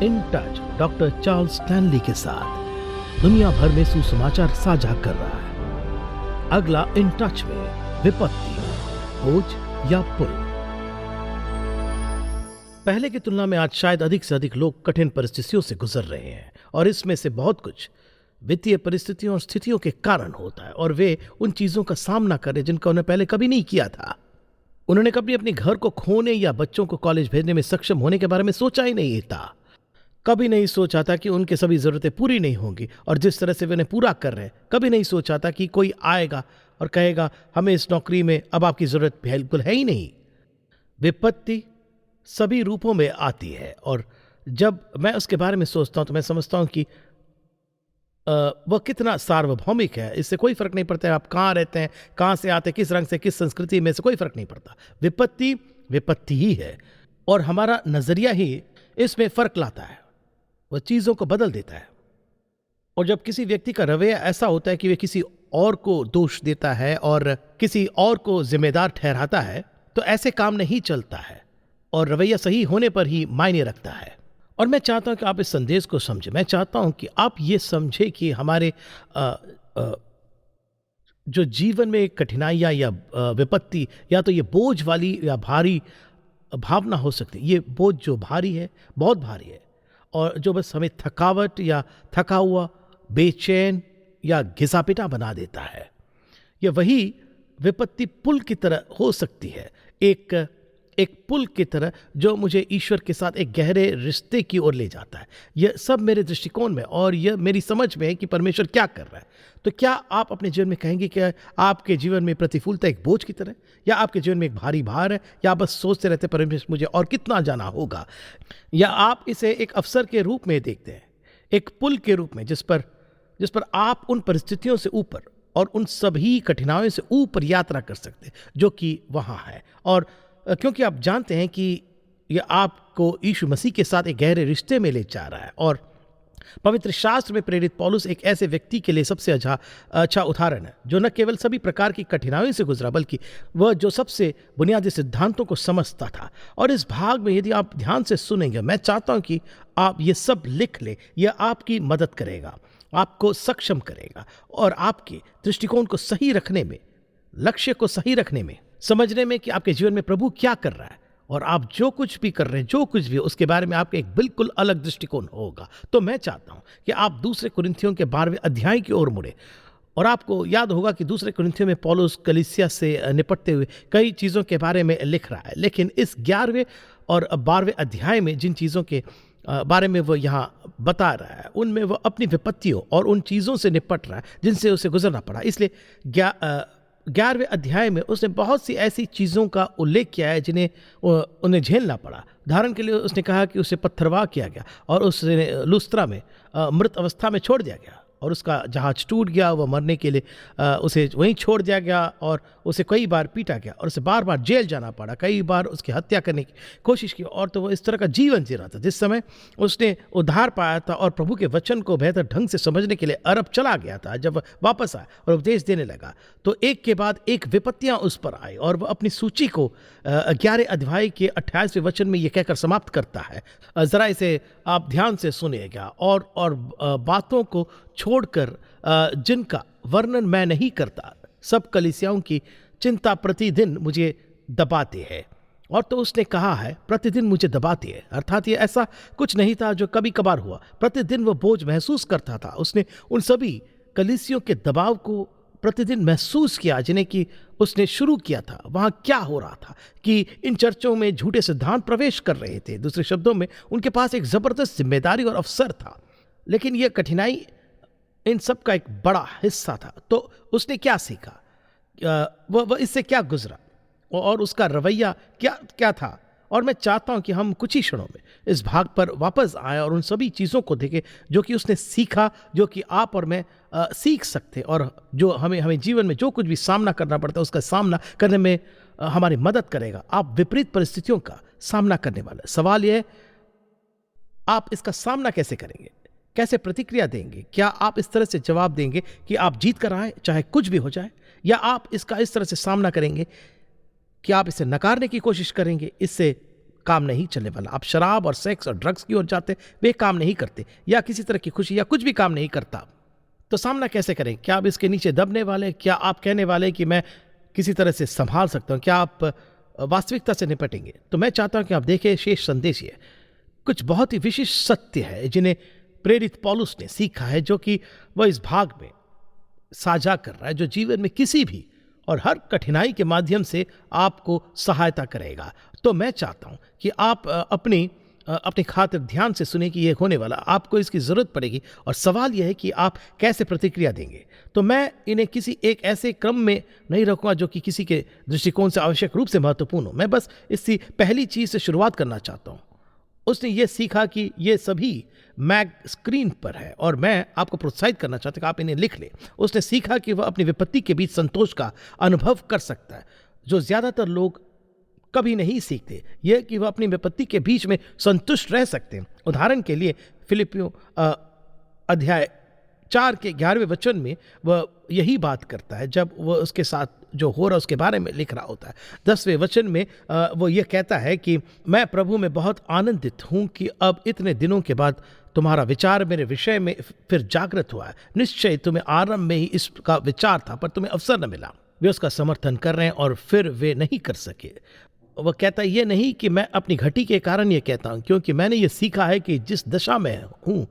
In touch doctor Charles Stanley के साथ दुनिया भर में सुसमाचार साझा कर रहा है। अगला इन टच में विपत्ति, बोझ या पुल। पहले की तुलना में आज शायद अधिक से अधिक लोग कठिन परिस्थितियों से गुजर रहे हैं और इसमें से बहुत कुछ वित्तीय परिस्थितियों और स्थितियों के कारण होता है और वे उन चीजों का सामना कर रहे जिनका उन्हें पहले कभी नहीं किया था। उन्होंने कभी अपने घर को खोने या बच्चों को कॉलेज भेजने में सक्षम होने के बारे में सोचा ही नहीं था। कभी नहीं सोचा था कि उनके सभी जरूरतें पूरी नहीं होंगी और जिस तरह से वे उन्हें पूरा कर रहे हैं। कभी नहीं सोचा था कि कोई आएगा और कहेगा हमें इस नौकरी में अब आपकी जरूरत बिल्कुल है ही नहीं। विपत्ति सभी रूपों में आती है और जब मैं उसके बारे में सोचता हूं तो मैं समझता हूं कि वह कितना सार्वभौमिक है। इससे कोई फर्क नहीं पड़ता है आप कहाँ रहते हैं, कहाँ से आते हैं, किस रंग से, किस संस्कृति में से, कोई फर्क नहीं पड़ता। विपत्ति विपत्ति ही है और हमारा नजरिया ही इसमें फर्क लाता है, वह चीजों को बदल देता है। और जब किसी व्यक्ति का रवैया ऐसा होता है कि वह किसी और को दोष देता है और किसी और को जिम्मेदार ठहराता है तो ऐसे काम नहीं चलता है और रवैया सही होने पर ही मायने रखता है। और मैं चाहता हूं कि आप इस संदेश को समझें। मैं चाहता हूं कि आप ये समझें कि हमारे जो जीवन में कठिनाइयां या विपत्ति या तो ये बोझ वाली या भारी भावना हो सकती है। ये बोझ जो भारी है, बहुत भारी है और जो बस हमें थकावट या थका हुआ, बेचैन या घिसा-पिटा बना देता है। यह वही विपत्ति पुल की तरह हो सकती है, एक पुल की तरह जो मुझे ईश्वर के साथ एक गहरे रिश्ते की ओर ले जाता है। यह सब मेरे दृष्टिकोण में और यह मेरी समझ में है कि परमेश्वर क्या कर रहा है। तो क्या आप अपने जीवन में कहेंगे कि आपके जीवन में प्रतिकूलता एक बोझ की तरह, या आपके जीवन में एक भारी भार है, या आप बस सोचते रहते परमेश्वर मुझे और कितना जाना होगा, या आप इसे एक अवसर के रूप में देखते हैं, एक पुल के रूप में जिस पर आप उन परिस्थितियों से ऊपर और उन सभी कठिनाइयों से ऊपर यात्रा कर सकते हैं जो कि वहाँ है। और क्योंकि आप जानते हैं कि यह आपको यीशु मसीह के साथ एक गहरे रिश्ते में ले जा रहा है। और पवित्र शास्त्र में प्रेरित पौलुस एक ऐसे व्यक्ति के लिए सबसे अच्छा उदाहरण है जो न केवल सभी प्रकार की कठिनाइयों से गुजरा बल्कि वह जो सबसे बुनियादी सिद्धांतों को समझता था। और इस भाग में यदि आप ध्यान से सुनेंगे, मैं चाहता हूं कि आप ये सब लिख लें। यह आपकी मदद करेगा, आपको सक्षम करेगा और आपके दृष्टिकोण को सही रखने में, लक्ष्य को सही रखने में, समझने में कि आपके जीवन में प्रभु क्या कर रहा है और आप जो कुछ भी कर रहे हैं, जो कुछ भी, उसके बारे में आपका एक बिल्कुल अलग दृष्टिकोण होगा। तो मैं चाहता हूं कि आप दूसरे कुरिन्थियों के 12वें अध्याय की ओर मुड़े। और आपको याद होगा कि दूसरे कुरिन्थियों में पौलुस कलीसिया से निपटते हुए कई चीज़ों के बारे में लिख रहा है, लेकिन इस 11वें और 12वें अध्याय में जिन चीज़ों के बारे में वो यहाँ बता रहा है उनमें वो अपनी विपत्तियों और उन चीज़ों से निपट रहा है जिनसे उसे गुजरना पड़ा। इसलिए 11वें अध्याय में उसने बहुत सी ऐसी चीज़ों का उल्लेख किया है जिन्हें उन्हें झेलना पड़ा। उदाहरण के लिए उसने कहा कि उसे पत्थरवाह किया गया और उसे लुस्त्रा में मृत अवस्था में छोड़ दिया गया और उसका जहाज टूट गया। वह मरने के लिए उसे वहीं छोड़ दिया गया और उसे कई बार पीटा गया और उसे बार बार जेल जाना पड़ा, कई बार उसकी हत्या करने की कोशिश की। और तो वो इस तरह का जीवन जी रहा था। जिस समय उसने उद्धार पाया था और प्रभु के वचन को बेहतर ढंग से समझने के लिए अरब चला गया था, जब वापस आया और उपदेश देने लगा तो एक के बाद एक विपत्तियां उस पर आई और वह अपनी सूची को 11 अध्याय के 28वें वचन में यह कहकर समाप्त करता है। जरा इसे आप ध्यान से सुनिएगा। और बातों को छोड़कर जिनका वर्णन मैं नहीं करता, सब कलीसियाओं की चिंता प्रतिदिन मुझे दबाती है। और तो उसने कहा है प्रतिदिन मुझे दबाती है, अर्थात ये ऐसा कुछ नहीं था जो कभी कभार हुआ। प्रतिदिन वो बोझ महसूस करता था। उसने उन सभी कलीसियों के दबाव को प्रतिदिन महसूस किया जिन्हें कि उसने शुरू किया था। वहाँ क्या हो रहा था कि इन चर्चों में झूठे सिद्धांत प्रवेश कर रहे थे। दूसरे शब्दों में उनके पास एक जबरदस्त जिम्मेदारी और अवसर था, लेकिन यह कठिनाई इन सब का एक बड़ा हिस्सा था। तो उसने क्या सीखा, वह इससे क्या गुजरा और उसका रवैया क्या था। और मैं चाहता हूं कि हम कुछ ही क्षणों में इस भाग पर वापस आए और उन सभी चीज़ों को देखें जो कि उसने सीखा, जो कि आप और मैं सीख सकते और जो हमें जीवन में जो कुछ भी सामना करना पड़ता है उसका सामना करने में हमारी मदद करेगा। आप विपरीत परिस्थितियों का सामना करने वाले, सवाल यह है आप इसका सामना कैसे करेंगे, कैसे प्रतिक्रिया देंगे। क्या आप इस तरह से जवाब देंगे कि आप जीत कर आए चाहे कुछ भी हो जाए, या आप इसका इस तरह से सामना करेंगे कि आप इसे नकारने की कोशिश करेंगे, इससे काम नहीं चलने वाला। आप शराब और सेक्स और ड्रग्स की ओर जाते, वे काम नहीं करते, या किसी तरह की खुशी या कुछ भी काम नहीं करता, तो सामना कैसे करें? क्या आप इसके नीचे दबने वाले? क्या आप कहने वाले कि मैं किसी तरह से संभाल सकता हूँ? क्या आप वास्तविकता से निपटेंगे? तो मैं चाहता हूँ कि आप देखें शेष संदेश। ये कुछ बहुत ही विशिष्ट सत्य है जिन्हें प्रेरित पौलुस ने सीखा है, जो कि वह इस भाग में साझा कर रहा है, जो जीवन में किसी भी और हर कठिनाई के माध्यम से आपको सहायता करेगा। तो मैं चाहता हूं कि आप अपनी खातिर ध्यान से सुने कि यह होने वाला, आपको इसकी जरूरत पड़ेगी, और सवाल यह है कि आप कैसे प्रतिक्रिया देंगे। तो मैं इन्हें किसी एक ऐसे क्रम में नहीं रखूंगा जो कि किसी के दृष्टिकोण से आवश्यक रूप से महत्वपूर्ण हो। मैं बस इसकी पहली चीज से शुरुआत करना चाहता हूं। उसने ये सीखा कि ये सभी मैग स्क्रीन पर है, और मैं आपको प्रोत्साहित करना चाहता हूं कि आप इन्हें लिख लें। उसने सीखा कि वह अपनी विपत्ति के बीच संतोष का अनुभव कर सकता है, जो ज्यादातर लोग कभी नहीं सीखते। यह कि वह अपनी विपत्ति के बीच में संतुष्ट रह सकते हैं। उदाहरण के लिए फिलिपियों अध्याय 4 के 11वें वचन में वह यही बात करता है, जब वह उसके साथ जो हो रहा उसके बारे में लिख रहा होता है। 10वें वचन में वो ये कहता है कि मैं प्रभु में बहुत आनंदित हूं कि अब इतने दिनों के बाद तुम्हारा विचार मेरे विषय में फिर जागृत हुआ है। निश्चय तुम्हें आरंभ में ही इसका विचार था, पर तुम्हें अवसर न मिला। वे उसका समर्थन कर रहे हैं और फिर वे नहीं कर सके। वह कहता है ये नहीं कि मैं अपनी घटी के कारण ये कहता हूं, क्योंकि मैंने ये सीखा है कि जिस दशा में हूं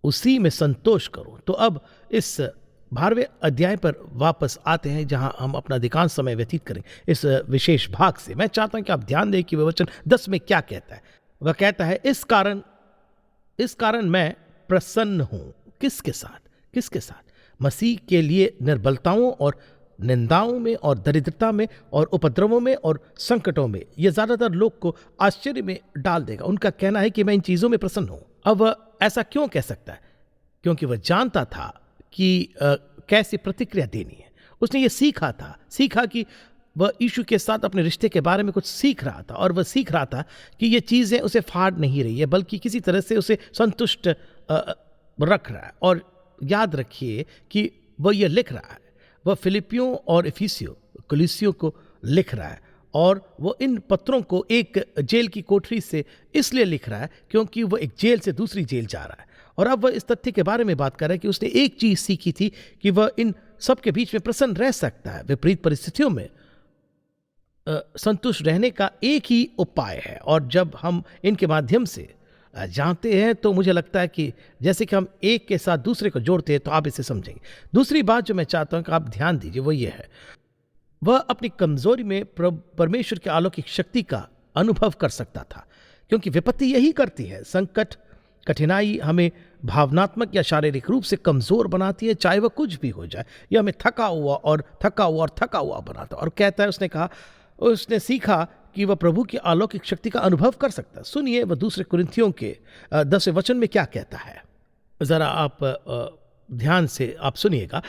उसी में संतोष करूं। तो अब इस 12वें अध्याय पर वापस आते हैं, जहां हम अपना अधिकांश समय व्यतीत करें इस विशेष भाग से। मैं चाहता हूं कि आप ध्यान दें कि वह वचन 10 में क्या कहता है। वह कहता है इस कारण मैं प्रसन्न हूं। किसके साथ? मसीह के लिए निर्बलताओं और निंदाओं में और दरिद्रता में और उपद्रवों में और संकटों में। यह ज्यादातर लोग को आश्चर्य में डाल देगा। उनका कहना है कि मैं इन चीजों में प्रसन्न हूं। अब वह ऐसा क्यों कह सकता है? क्योंकि वह जानता था कि कैसी प्रतिक्रिया देनी है। उसने ये सीखा कि वह यीशु के साथ अपने रिश्ते के बारे में कुछ सीख रहा था, और वह सीख रहा था कि ये चीज़ें उसे फाड़ नहीं रही है, बल्कि किसी तरह से उसे संतुष्ट रख रहा है। और याद रखिए कि वह ये लिख रहा है, वह फिलिपियों और इफिसियों कलीसियों को लिख रहा है, और वो इन पत्रों को एक जेल की कोठरी से इसलिए लिख रहा है क्योंकि वह एक जेल से दूसरी जेल जा रहा है। और अब वह इस तथ्य के बारे में बात कर रहा है कि उसने एक चीज सीखी थी कि वह इन सब के बीच में प्रसन्न रह सकता है। विपरीत परिस्थितियों में संतुष्ट रहने का एक ही उपाय है, और जब हम इनके माध्यम से जानते हैं तो मुझे लगता है कि जैसे कि हम एक के साथ दूसरे को जोड़ते हैं, तो आप इसे समझेंगे। दूसरी बात जो मैं चाहता हूं कि आप ध्यान दीजिए वो ये है, वह अपनी कमजोरी में परमेश्वर के अलौकिक शक्ति का अनुभव कर सकता था, क्योंकि विपत्ति यही करती है। संकट, कठिनाई हमें भावनात्मक या शारीरिक रूप से कमजोर बनाती है, चाहे वह कुछ भी हो जाए। यह हमें थका हुआ बनाता है। और कहता है, उसने सीखा कि वह प्रभु की अलौकिक शक्ति का अनुभव कर सकता है। सुनिए वह दूसरे कुरिन्थियों के 10वें वचन में क्या कहता है, जरा आप ध्यान से आप सुनिएगा।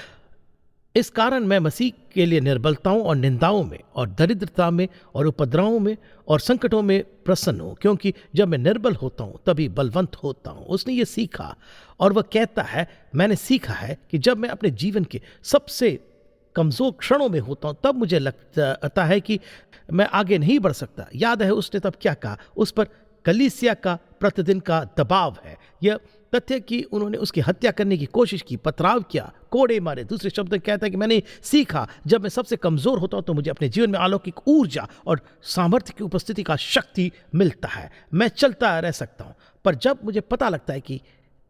इस कारण मैं मसीह के लिए निर्बलताओं और निंदाओं में और दरिद्रता में और उपद्रवों में और संकटों में प्रसन्न हूं, क्योंकि जब मैं निर्बल होता हूं तभी बलवंत होता हूं। उसने ये सीखा, और वह कहता है मैंने सीखा है कि जब मैं अपने जीवन के सबसे कमजोर क्षणों में होता हूं तब मुझे लगता है कि मैं आगे नहीं बढ़ सकता। याद है उसने तब क्या कहा? उस पर कलीसिया का प्रतिदिन का दबाव है। यह तथ्य कि उन्होंने उसकी हत्या करने की कोशिश की, पथराव किया, कोड़े मारे। दूसरे शब्द में कहता है कि मैंने सीखा जब मैं सबसे कमजोर होता हूं तो मुझे अपने जीवन में अलौकिक ऊर्जा और सामर्थ्य की उपस्थिति का शक्ति मिलता है। मैं चलता रह सकता हूं, पर जब मुझे पता लगता है कि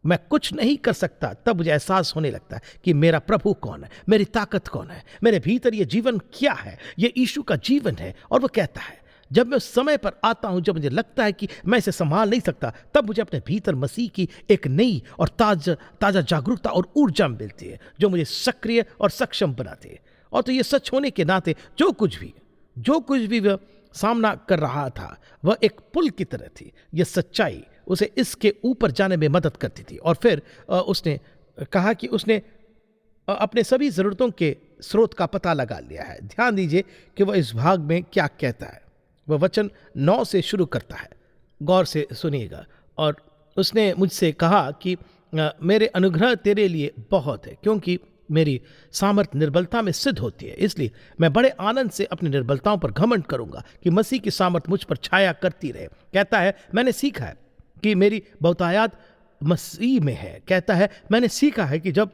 मैं कुछ नहीं कर सकता, तब मुझे एहसास होने लगता है कि मेरा प्रभु कौन है, मेरी ताकत कौन है, मेरे भीतर ये जीवन क्या है। ये यीशु का जीवन है। और वो कहता है जब मैं उस समय पर आता हूं जब मुझे लगता है कि मैं इसे संभाल नहीं सकता, तब मुझे अपने भीतर मसीह की एक नई और ताजा जागरूकता और ऊर्जा मिलती है, जो मुझे सक्रिय और सक्षम बनाती है। और तो ये सच होने के नाते जो कुछ भी वह सामना कर रहा था वह एक पुल की तरह थी। यह सच्चाई उसे इसके ऊपर जाने में मदद करती थी। और फिर उसने कहा कि उसने अपने सभी जरूरतों के स्रोत का पता लगा लिया है। ध्यान दीजिए कि वह इस भाग में क्या कहता है। वह वचन 9 से शुरू करता है, गौर से सुनिएगा। और उसने मुझसे कहा कि मेरे अनुग्रह तेरे लिए बहुत है, क्योंकि मेरी सामर्थ निर्बलता में सिद्ध होती है। इसलिए मैं बड़े आनंद से अपनी निर्बलताओं पर घमंड करूंगा कि मसीह की सामर्थ मुझ पर छाया करती रहे। कहता है मैंने सीखा है कि मेरी बहुतायत मसीह में है। कहता है मैंने सीखा है कि जब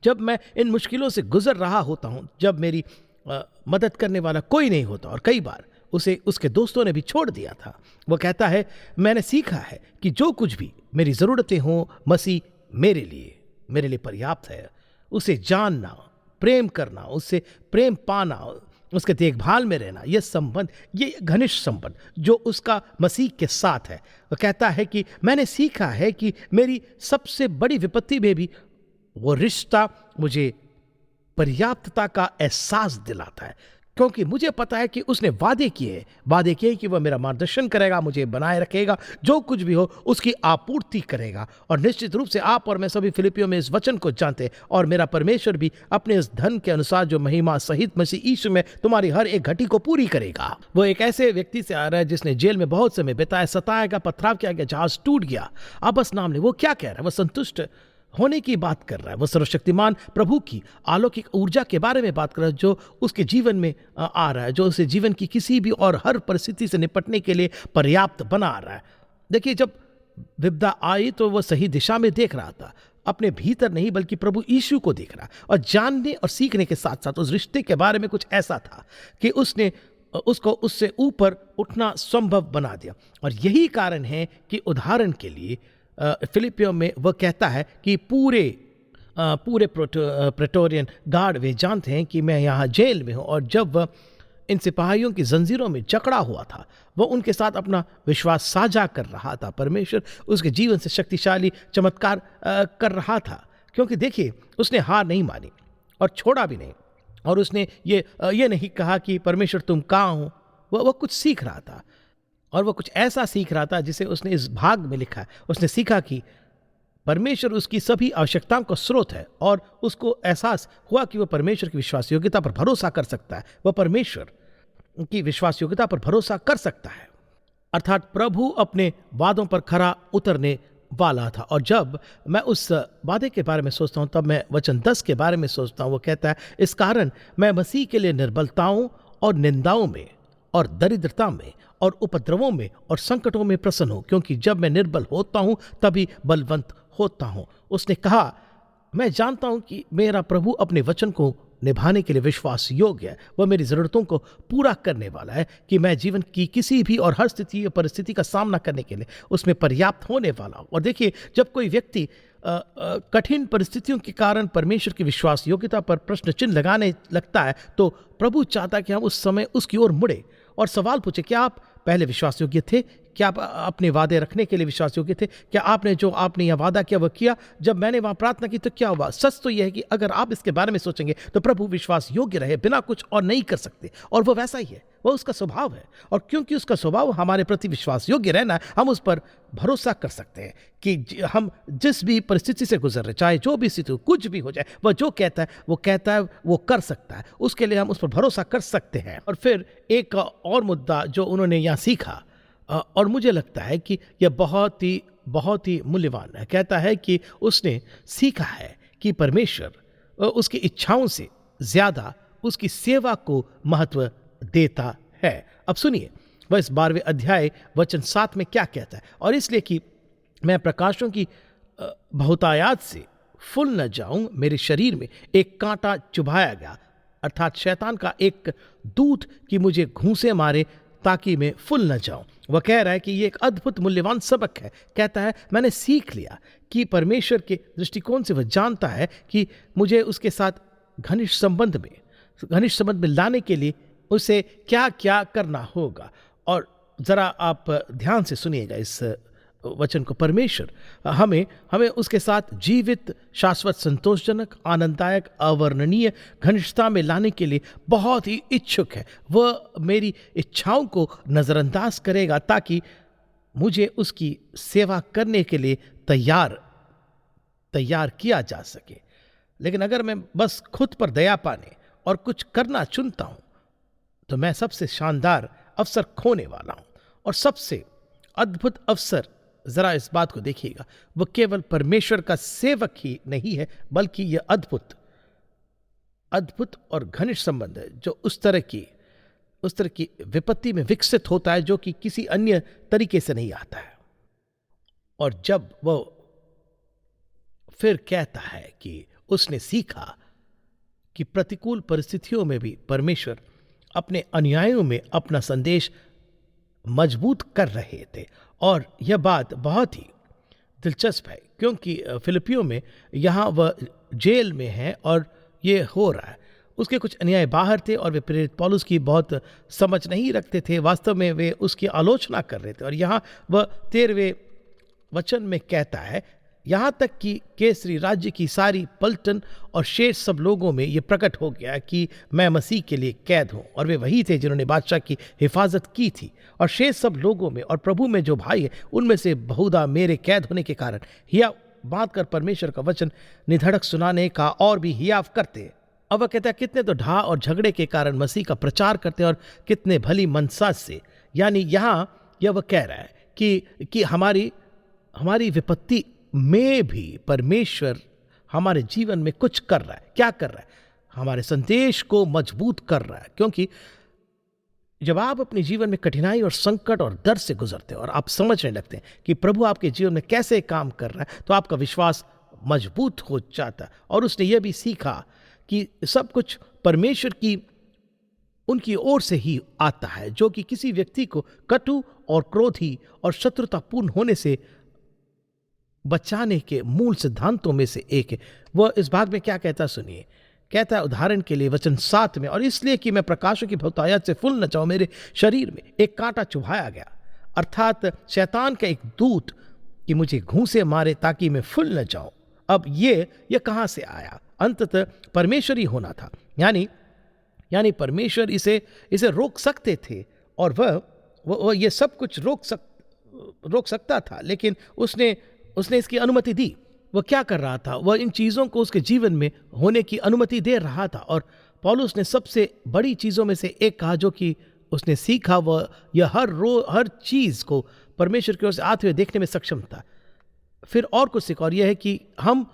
जब मैं इन मुश्किलों से गुजर रहा होता हूं, जब मेरी मदद करने वाला कोई नहीं होता, और कई बार उसे उसके दोस्तों ने भी छोड़ दिया था, वो कहता है मैंने सीखा है कि जो कुछ भी मेरी ज़रूरतें हों, मसीह मेरे लिए पर्याप्त है। उसे जानना, प्रेम करना, उससे प्रेम पाना, उसके देखभाल में रहना, यह संबंध, ये घनिष्ठ संबंध जो उसका मसीह के साथ है। वो कहता है कि मैंने सीखा है कि मेरी सबसे बड़ी विपत्ति में भी वो रिश्ता मुझे पर्याप्तता का एहसास दिलाता है, क्योंकि मुझे पता है कि उसने वादे किए कि वह मेरा मार्गदर्शन करेगा, मुझे बनाए रखेगा, जो कुछ भी हो उसकी आपूर्ति करेगा। और निश्चित रूप से आप और मैं सभी फिलिपियों में इस वचन को जानते हैं, और मेरा परमेश्वर भी अपने इस धन के अनुसार जो महिमा सहित मसीह यीशु में तुम्हारी हर एक घटी को पूरी करेगा। वो एक ऐसे व्यक्ति से आ रहा है जिसने जेल में बहुत समय बिताया, सताया गया, पथराव किया गया, जहाज टूट गया। अब बस नाम ले, वो क्या कह रहा है? वो संतुष्ट होने की बात कर रहा है। वो सर्वशक्तिमान प्रभु की अलौकिक ऊर्जा के बारे में बात कर रहा है जो उसके जीवन में आ रहा है, जो उसे जीवन की किसी भी और हर परिस्थिति से निपटने के लिए पर्याप्त बना रहा है। देखिए, जब विपदा आई तो वह सही दिशा में देख रहा था, अपने भीतर नहीं बल्कि प्रभु यीशु को देख रहा, और जानने और सीखने के साथ साथ उस रिश्ते के बारे में कुछ ऐसा था कि उसने उसको उससे ऊपर उठना संभव बना दिया। और यही कारण है कि उदाहरण के लिए फिलिपियों में वह कहता है कि पूरे प्रेटोरियन गार्ड वे जानते हैं कि मैं यहाँ जेल में हूँ। और जब वह इन सिपाहियों की जंजीरों में जकड़ा हुआ था, वह उनके साथ अपना विश्वास साझा कर रहा था। परमेश्वर उसके जीवन से शक्तिशाली चमत्कार कर रहा था, क्योंकि देखिए, उसने हार नहीं मानी और छोड़ा भी नहीं, और उसने ये नहीं कहा कि परमेश्वर तुम कहाँ हो। वह कुछ सीख रहा था, और वह कुछ ऐसा सीख रहा था जिसे उसने इस भाग में लिखा है। उसने सीखा कि परमेश्वर उसकी सभी आवश्यकताओं का स्रोत है, और उसको एहसास हुआ कि वह परमेश्वर की विश्वास योग्यता पर भरोसा कर सकता है। वह परमेश्वर की विश्वास योग्यता पर भरोसा कर सकता है, अर्थात प्रभु अपने वादों पर खरा उतरने वाला था। और जब मैं उस वादे के बारे में सोचता हूँ, तब मैं वचन 10 के बारे में सोचता हूँ। वो कहता है, इस कारण मैं मसीह के लिए निर्बलताओं और निंदाओं में और दरिद्रता में और उपद्रवों में और संकटों में प्रसन्न हूं, क्योंकि जब मैं निर्बल होता हूं तभी बलवंत होता हूं। उसने कहा, मैं जानता हूं कि मेरा प्रभु अपने वचन को निभाने के लिए विश्वास योग्य है। वह मेरी जरूरतों को पूरा करने वाला है, कि मैं जीवन की किसी भी और हर स्थिति या परिस्थिति का सामना करने के लिए उसमें पर्याप्त होने वाला हूं। और देखिए, जब कोई व्यक्ति कठिन परिस्थितियों के कारण परमेश्वर की विश्वास योग्यता पर प्रश्न चिन्ह लगाने लगता है, तो प्रभु चाहता है कि हम उस समय उसकी ओर मुड़े और सवाल पूछे, क्या आप पहले विश्वास योग्य थे? क्या आप अपने वादे रखने के लिए विश्वास योग्य थे? क्या आपने यह वादा किया वह किया? जब मैंने वहां प्रार्थना की तो क्या हुआ? सच तो यह है कि अगर आप इसके बारे में सोचेंगे तो प्रभु विश्वास योग्य रहे, बिना कुछ और नहीं कर सकते, और वह वैसा ही है, वह उसका स्वभाव है। और क्योंकि उसका स्वभाव हमारे प्रति विश्वास योग्य रहना है, हम उस पर भरोसा कर सकते हैं कि हम जिस भी परिस्थिति से गुजर रहे, चाहे जो भी स्थिति हो, कुछ भी हो जाए, वह जो कहता है वो कर सकता है। उसके लिए हम उस पर भरोसा कर सकते हैं। और फिर एक और मुद्दा जो उन्होंने यहाँ सीखा, और मुझे लगता है कि यह बहुत ही मूल्यवान है। कहता है कि उसने सीखा है कि परमेश्वर उसकी इच्छाओं से ज्यादा उसकी सेवा को महत्व देता है। अब सुनिए, वह इस 12वें अध्याय वचन 7 में क्या कहता है। और इसलिए कि मैं प्रकाशों की बहुतायत से फुल न जाऊं, मेरे शरीर में एक कांटा चुभाया गया, अर्थात शैतान का एक दूत कि मुझे घूंसे मारे ताकि मैं फुल न जाऊं। वह कह रहा है कि ये एक अद्भुत मूल्यवान सबक है। कहता है, मैंने सीख लिया कि परमेश्वर के दृष्टिकोण से वह जानता है कि मुझे उसके साथ घनिष्ठ संबंध में लाने के लिए उसे क्या क्या करना होगा। और जरा आप ध्यान से सुनिएगा इस वचन को। परमेश्वर हमें उसके साथ जीवित, शाश्वत, संतोषजनक, आनंददायक, अवर्णनीय घनिष्ठता में लाने के लिए बहुत ही इच्छुक है। वह मेरी इच्छाओं को नजरअंदाज करेगा ताकि मुझे उसकी सेवा करने के लिए तैयार किया जा सके। लेकिन अगर मैं बस खुद पर दया पाने और कुछ करना चुनता हूं, तो मैं सबसे शानदार अवसर खोने वाला हूं। और सबसे अद्भुत अवसर, जरा इस बात को देखिएगा, वह केवल परमेश्वर का सेवक ही नहीं है, बल्कि यह अद्भुत अद्भुत और घनिष्ठ संबंध है जो उस तरह की विपत्ति में विकसित होता है जो कि किसी अन्य तरीके से नहीं आता है। और जब वो फिर कहता है कि उसने सीखा कि प्रतिकूल परिस्थितियों में भी परमेश्वर अपने अनुयायियों में अपना संदेश मजबूत कर रहे थे। और यह बात बहुत ही दिलचस्प है क्योंकि फिलिपियों में यहाँ वह जेल में है और ये हो रहा है। उसके कुछ अनुयायी बाहर थे और वे प्रेरित पौलुस की बहुत समझ नहीं रखते थे, वास्तव में वे उसकी आलोचना कर रहे थे। और यहाँ वह 13वें वचन में कहता है, यहाँ तक कि केसरी राज्य की सारी पलटन और शेष सब लोगों में ये प्रकट हो गया कि मैं मसीह के लिए कैद हूँ। और वे वही थे जिन्होंने बादशाह की हिफाजत की थी। और शेष सब लोगों में और प्रभु में जो भाई है उनमें से बहुधा मेरे कैद होने के कारण हिया बात कर परमेश्वर का वचन निधड़क सुनाने का और भी हियाव करते। अब वह कहता है कितने तो ढा और झगड़े के कारण मसीह का प्रचार करते और कितने भली मनसा से। यानी यहाँ यह वह कह रहा है कि हमारी विपत्ति में भी परमेश्वर हमारे जीवन में कुछ कर रहा है। क्या कर रहा है? हमारे संदेश को मजबूत कर रहा है। क्योंकि जब आप अपने जीवन में कठिनाई और संकट और दर्द से गुजरते हैं और आप समझने लगते हैं कि प्रभु आपके जीवन में कैसे काम कर रहा है, तो आपका विश्वास मजबूत हो जाता है। और उसने यह भी सीखा कि सब कुछ परमेश्वर की उनकी ओर से ही आता है, जो कि किसी व्यक्ति को कटु और क्रोधी और शत्रुतापूर्ण होने से बचाने के मूल सिद्धांतों में से एक है। वह इस भाग में क्या कहता सुनिए। कहता है उदाहरण के लिए वचन 7 में, और इसलिए कि मैं प्रकाशों की बहुतायत से फूल न जाऊं, मेरे शरीर में एक कांटा चुभाया गया, अर्थात शैतान का एक दूत कि मुझे घूंसे मारे ताकि मैं फूल न जाऊं। अब ये कहां से आया? अंततः परमेश्वर ही होना था। यानी परमेश्वर इसे रोक सकते थे और वह ये सब कुछ रोक सकता था, लेकिन उसने इसकी अनुमति दी। वह क्या कर रहा था? वह इन चीज़ों को उसके जीवन में होने की अनुमति दे रहा था। और पौलुस ने सबसे बड़ी चीज़ों में से एक कहा जो कि उसने सीखा, वह यह हर चीज़ को परमेश्वर की ओर से आते हुए देखने में सक्षम था। फिर और कुछ सीखा, और यह है कि हम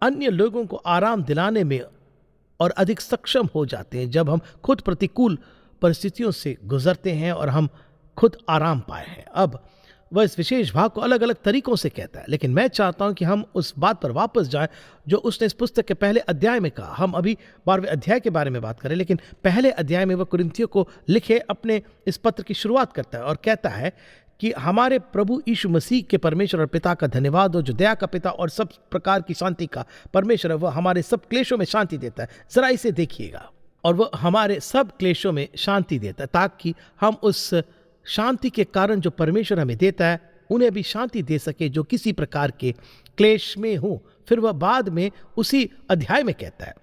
अन्य लोगों को आराम दिलाने में और अधिक सक्षम हो जाते हैं जब हम खुद प्रतिकूल परिस्थितियों से गुजरते हैं और हम खुद आराम पाए हैं। अब वह इस विशेष भाग को अलग अलग तरीकों से कहता है, लेकिन मैं चाहता हूं कि हम उस बात पर वापस जाएं जो उसने इस पुस्तक के पहले अध्याय में कहा। हम अभी 12वें अध्याय के बारे में बात करें, लेकिन पहले अध्याय में वह कुरिन्थियों को लिखे अपने इस पत्र की शुरुआत करता है और कहता है कि हमारे प्रभु यीशु मसीह के परमेश्वर और पिता का धन्यवाद हो, जो दया का पिता और सब प्रकार की शांति का परमेश्वर है। वह हमारे सब क्लेशों में शांति देता है। जरा इसे देखिएगा। और वह हमारे सब क्लेशों में शांति देता है ताकि हम उस शांति के कारण जो परमेश्वर हमें देता है उन्हें भी शांति दे सके जो किसी प्रकार के क्लेश में हो। फिर वह बाद में उसी अध्याय में कहता है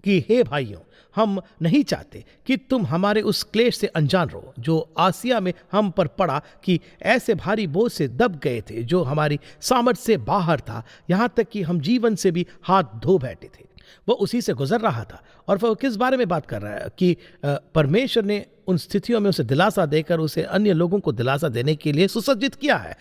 कि हे भाइयों, हम नहीं चाहते कि तुम हमारे उस क्लेश से अनजान रहो जो आसिया में हम पर पड़ा, कि ऐसे भारी बोझ से दब गए थे जो हमारी सामर्थ से बाहर था, यहाँ तक कि हम जीवन से भी हाथ धो बैठे थे। वह उसी से गुजर रहा था। और वह किस बारे में बात कर रहा है कि परमेश्वर ने उन स्थितियों में उसे दिलासा देकर उसे अन्य लोगों को दिलासा देने के लिए सुसज्जित किया है।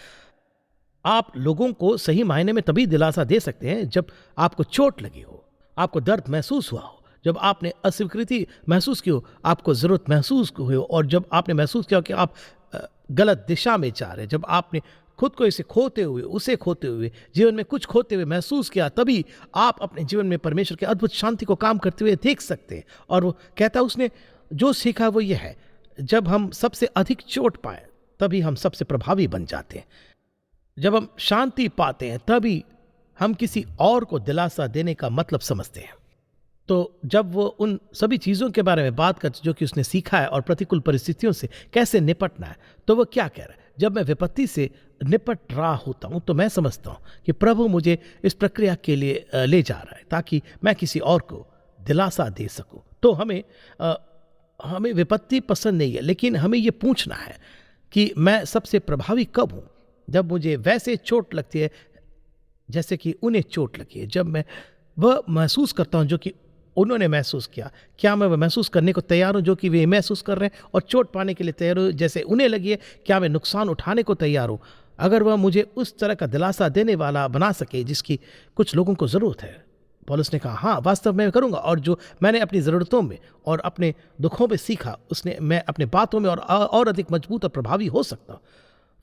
आप लोगों को सही मायने में तभी दिलासा दे सकते हैं जब आपको चोट लगी हो, आपको दर्द महसूस हुआ हो, जब आपने अस्वीकृति महसूस की हो, आपको ज़रूरत महसूस हुई हो, और जब आपने महसूस किया कि आप गलत दिशा में जा रहे, जब आपने खुद को इसे खोते हुए जीवन में कुछ खोते हुए महसूस किया, तभी आप अपने जीवन में परमेश्वर के अद्भुत शांति को काम करते हुए देख सकते हैं। और वो कहता है उसने जो सीखा वो ये है, जब हम सबसे अधिक चोट पाए तभी हम सबसे प्रभावी बन जाते हैं। जब हम शांति पाते हैं तभी हम किसी और को दिलासा देने का मतलब समझते हैं। तो जब वो उन सभी चीज़ों के बारे में बात करते जो कि उसने सीखा है और प्रतिकूल परिस्थितियों से कैसे निपटना है, तो वो क्या कह रहा है? जब मैं विपत्ति से निपट रहा होता हूँ तो मैं समझता हूँ कि प्रभु मुझे इस प्रक्रिया के लिए ले जा रहा है ताकि मैं किसी और को दिलासा दे सकूँ। तो हमें विपत्ति पसंद नहीं है, लेकिन हमें ये पूछना है कि मैं सबसे प्रभावी कब हूँ? जब मुझे वैसे चोट लगती है जैसे कि उन्हें चोट लगी है, जब मैं वह महसूस करता हूँ जो कि उन्होंने महसूस किया, क्या मैं वह महसूस करने को तैयार हूँ जो कि वे महसूस कर रहे हैं, और चोट पाने के लिए तैयार हूँ जैसे उन्हें लगी है, क्या मैं नुकसान उठाने को तैयार हूँ? अगर वह मुझे उस तरह का दिलासा देने वाला बना सके जिसकी कुछ लोगों को ज़रूरत है, पौलुस ने कहा, हाँ वास्तव में करूँगा, और जो मैंने अपनी ज़रूरतों में और अपने दुखों में सीखा उसने मैं अपने बातों में और अधिक मजबूत और प्रभावी हो सकता हूँ।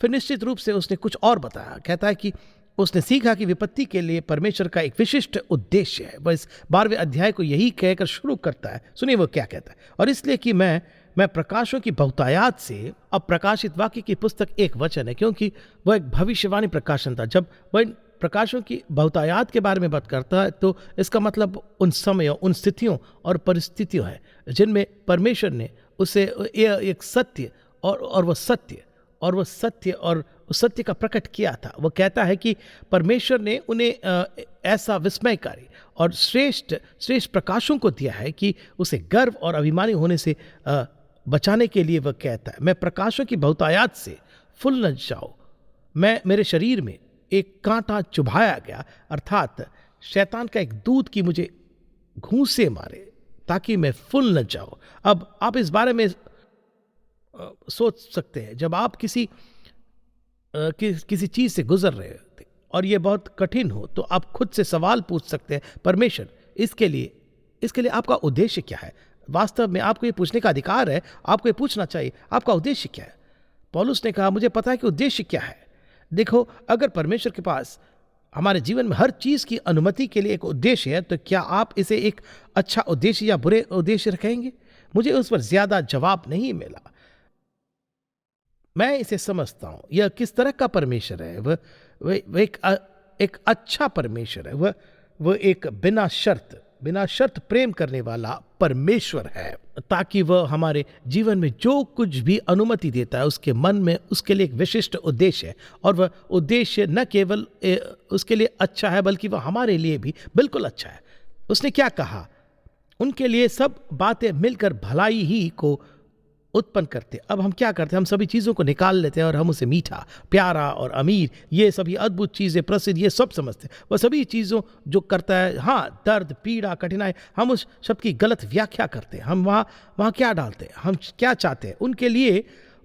फिर निश्चित रूप से उसने कुछ और बताया, कहता है कि उसने सीखा कि विपत्ति के लिए परमेश्वर का एक विशिष्ट उद्देश्य है। वह इस 12वें अध्याय को यही कहकर शुरू करता है। सुनिए वो क्या कहता है, और इसलिए कि मैं प्रकाशों की बहुतायात से, अब प्रकाशित वाक्य की पुस्तक एक वचन है क्योंकि वह एक भविष्यवाणी प्रकाशन था। जब वह इन प्रकाशों की बहुतायात के बारे में बात करता है तो इसका मतलब उन समयों, उन स्थितियों और परिस्थितियों है जिनमें परमेश्वर ने उसे एक सत्य और वह सत्य का प्रकट किया था। वो कहता है कि परमेश्वर ने उन्हें ऐसा विस्मयकारी और श्रेष्ठ प्रकाशों को दिया है कि उसे गर्व और अभिमानी होने से बचाने के लिए वह कहता है, मैं प्रकाशों की बहुतायात से फुल न जाऊं, मेरे शरीर में एक कांटा चुभाया गया, अर्थात शैतान का एक दूत की मुझे घूंसे मारे ताकि मैं फुल न जाऊं। अब आप इस बारे में सोच सकते हैं, जब आप किसी चीज से गुजर रहे होते और ये बहुत कठिन हो तो आप खुद से सवाल पूछ सकते हैं, परमेश्वर इसके लिए आपका उद्देश्य क्या है? वास्तव में आपको ये पूछने का अधिकार है, आपको ये पूछना चाहिए, आपका उद्देश्य क्या है? पौलुस ने कहा, मुझे पता है कि उद्देश्य क्या है। देखो, अगर परमेश्वर के पास हमारे जीवन में हर चीज की अनुमति के लिए एक उद्देश्य है तो क्या आप इसे एक अच्छा उद्देश्य या बुरे उद्देश्य रखेंगे? मुझे उस पर ज्यादा जवाब नहीं मिला। मैं इसे समझता हूं, यह किस तरह का परमेश्वर है। वह एक अच्छा परमेश्वर है। वह एक बिना शर्त प्रेम करने वाला परमेश्वर है, ताकि वह हमारे जीवन में जो कुछ भी अनुमति देता है उसके मन में उसके लिए एक विशिष्ट उद्देश्य है, और वह उद्देश्य न केवल उसके लिए अच्छा है बल्कि वह हमारे लिए भी बिल्कुल अच्छा है। उसने क्या कहा? उनके लिए सब बातें मिलकर भलाई ही को उत्पन्न करते। अब हम क्या करते हैं? हम सभी चीज़ों को निकाल लेते हैं और हम उसे मीठा, प्यारा और अमीर, ये सभी अद्भुत चीज़ें, प्रसिद्ध, ये सब समझते हैं। वह सभी चीज़ों जो करता है, हाँ, दर्द, पीड़ा, कठिनाई, हम उस शब्द की गलत व्याख्या करते हैं। हम वहाँ क्या डालते हैं, हम क्या चाहते हैं?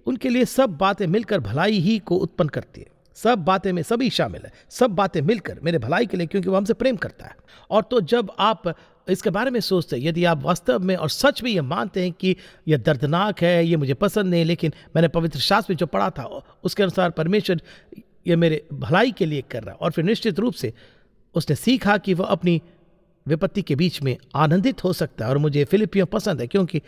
उनके लिए सब बातें मिलकर भलाई ही को उत्पन्न करती है। सब बातें में सभी शामिल है, सब बातें मिलकर मेरे भलाई के लिए, क्योंकि वो हमसे प्रेम करता है। और तो जब आप इसके बारे में सोचते हैं, यदि आप वास्तव में और सच में ये मानते हैं कि यह दर्दनाक है, ये मुझे पसंद नहीं, लेकिन मैंने पवित्र शास्त्र में जो पढ़ा था उसके अनुसार परमेश्वर ये मेरे भलाई के लिए कर रहा है, और फिर निश्चित रूप से उसने सीखा कि वह अपनी विपत्ति के बीच में आनंदित हो सकता है। और मुझे फिलिपियों पसंद है क्योंकि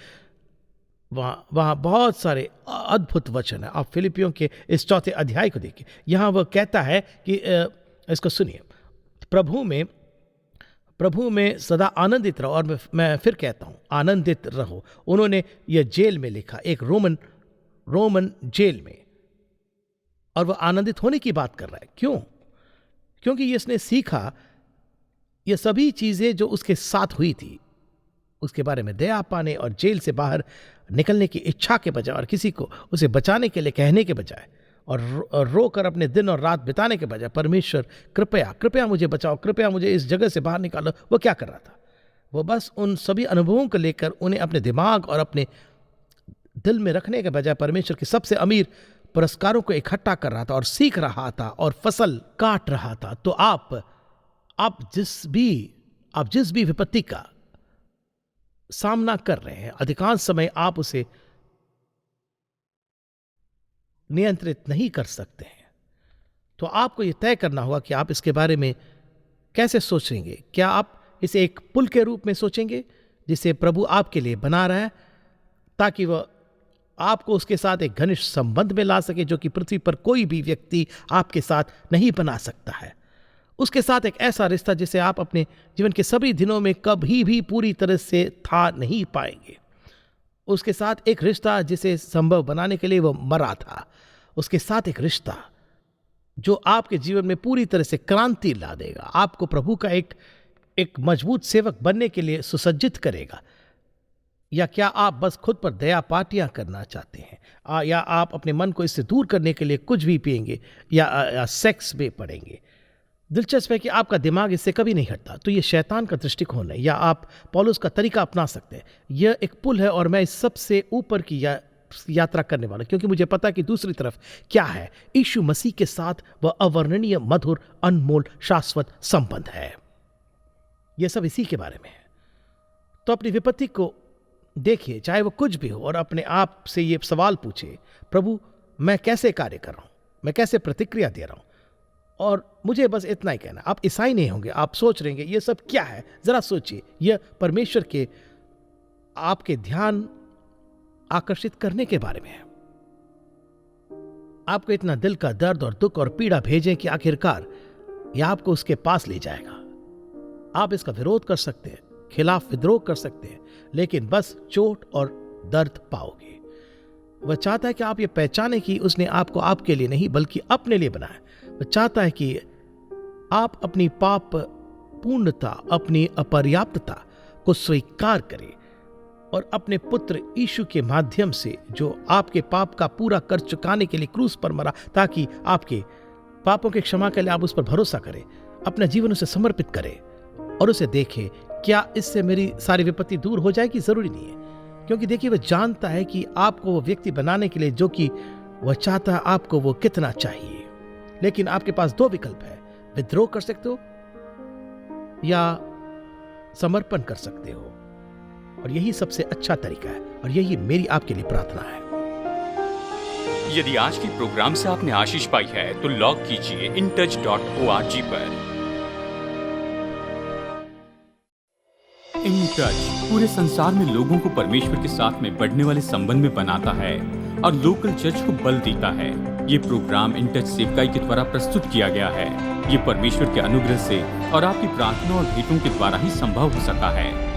वहाँ बहुत सारे अद्भुत वचन है। आप फिलिपियों के इस 4 अध्याय को देखिए, यहाँ वह कहता है कि इसको सुनिए, प्रभु में सदा आनंदित रहो। और मैं फिर कहता हूँ, आनंदित रहो। उन्होंने यह जेल में लिखा, एक रोमन जेल में, और वह आनंदित होने की बात कर रहा है। क्यों? क्योंकि इसने सीखा ये सभी चीज़ें जो उसके साथ हुई थी, उसके बारे में दया पाने और जेल से बाहर निकलने की इच्छा के बजाय, और किसी को उसे बचाने के लिए कहने के बजाय, और रोकर अपने दिन और रात बिताने के बजाय, परमेश्वर कृपया मुझे बचाओ, कृपया मुझे इस जगह से बाहर निकालो, वो क्या कर रहा था? वो बस उन सभी अनुभवों को लेकर उन्हें अपने दिमाग और अपने दिल में रखने के बजाय परमेश्वर के सबसे अमीर पुरस्कारों को इकट्ठा कर रहा था और सीख रहा था और फसल काट रहा था। तो आप जिस भी विपत्ति का सामना कर रहे हैं, अधिकांश समय आप उसे नियंत्रित नहीं कर सकते हैं। तो आपको यह तय करना होगा कि आप इसके बारे में कैसे सोचेंगे। क्या आप इसे एक पुल के रूप में सोचेंगे जिसे प्रभु आपके लिए बना रहा है, ताकि वह आपको उसके साथ एक घनिष्ठ संबंध में ला सके, जो कि पृथ्वी पर कोई भी व्यक्ति आपके साथ नहीं बना सकता है। उसके साथ एक ऐसा रिश्ता जिसे आप अपने जीवन के सभी दिनों में कभी भी पूरी तरह से था नहीं पाएंगे। उसके साथ एक रिश्ता जिसे संभव बनाने के लिए वो मरा था। उसके साथ एक रिश्ता जो आपके जीवन में पूरी तरह से क्रांति ला देगा, आपको प्रभु का एक मजबूत सेवक बनने के लिए सुसज्जित करेगा। या क्या आप बस खुद पर दया पार्टियां करना चाहते हैं, या आप अपने मन को इससे दूर करने के लिए कुछ भी पिएंगे या सेक्स में पड़ेंगे। दिलचस्प है कि आपका दिमाग इससे कभी नहीं हटता। तो ये शैतान का दृष्टिकोण है, या आप पौलुस का तरीका अपना सकते हैं। यह एक पुल है और मैं इस सबसे ऊपर की यात्रा करने वाला, क्योंकि मुझे पता कि दूसरी तरफ क्या है। यीशु मसीह के साथ वह अवर्णनीय, मधुर, अनमोल, शाश्वत संबंध है। ये सब इसी के बारे में है। तो अपनी विपत्ति को देखिए, चाहे वो कुछ भी हो, और अपने आप से ये सवाल पूछिए, प्रभु मैं कैसे कार्य कर रहा हूं, मैं कैसे प्रतिक्रिया दे रहा हूं। और मुझे बस इतना ही कहना, आप ईसाई नहीं होंगे, आप सोच रहे हैं ये सब क्या है, जरा सोचिए, यह परमेश्वर के आपके ध्यान आकर्षित करने के बारे में है। आपको इतना दिल का दर्द और दुख और पीड़ा भेजें कि आखिरकार यह आपको उसके पास ले जाएगा। आप इसका विरोध कर सकते हैं, खिलाफ विद्रोह कर सकते हैं, लेकिन बस चोट और दर्द पाओगे। वह चाहता है कि आप ये पहचानें कि उसने आपको आपके लिए नहीं बल्कि अपने लिए बनाया। वह चाहता है कि आप अपनी पाप पूर्णता, अपनी अपर्याप्तता को स्वीकार करें और अपने पुत्र यीशु के माध्यम से, जो आपके पाप का पूरा कर चुकाने के लिए क्रूस पर मरा, ताकि आपके पापों के क्षमा के लिए आप उस पर भरोसा करें, अपना जीवन उसे समर्पित करें और उसे देखें क्या इससे मेरी सारी विपत्ति दूर हो जाएगी। जरूरी नहीं है, क्योंकि देखिए वह जानता है कि आपको वो व्यक्ति बनाने के लिए जो कि वह चाहता है आपको वो कितना चाहिए। लेकिन आपके पास दो विकल्प है, विद्रोह कर सकते हो या समर्पण कर सकते हो, और यही सबसे अच्छा तरीका है और यही मेरी आपके लिए प्रार्थना है। यदि आज के प्रोग्राम से आपने आशीष पाई है तो लॉग कीजिए intouch.org पर। इन टच पूरे संसार में लोगों को परमेश्वर के साथ में बढ़ने वाले संबंध में बनाता है और लोकल चर्च को बल देता है। ये प्रोग्राम इन टच सेवकाई के द्वारा प्रस्तुत किया गया है। ये परमेश्वर के अनुग्रह से और आपकी प्रार्थना और भेंटों के द्वारा ही संभव हो सका है।